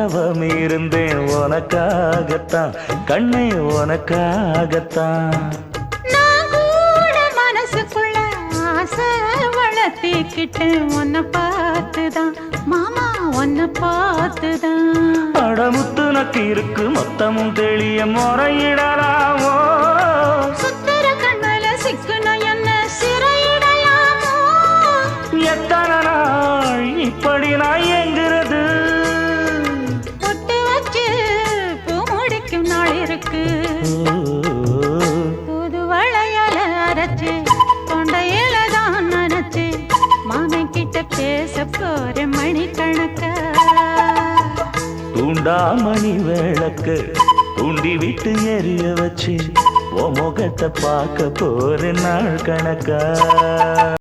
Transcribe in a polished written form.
தவம் இருந்தேன் உனக்காகத்தான் கண்ணே உனக்காகத்தான். நான் கூட மனசுக்குள்ள ஆசை வளர்த்திக்கிட்டேன் உன்னை பார்த்துதான் மாமா உன்னை பார்த்துதான். அடமுத்து நக்கு இருக்கு மொத்தமும் தெளிய முறையிடலாமோ சுத்தர கண்மல சிக்குன என்ன சிறையிடலாமோ. எத்தனை நாள் இப்படி நான் எங்கிறது பொட்டு வச்சு பூ முடிக்கும் நாள் இருக்கு. புது வளையல அரைச்சு கொண்டையில தான் நினைச்சு மாமன் கிட்ட பேச போற மணிக்கணக்க. தூண்டாமணி விளக்கு தூண்டி விட்டு எரிய வச்சு உன் முகத்தை பார்க்க போற நாள் கணக்கா.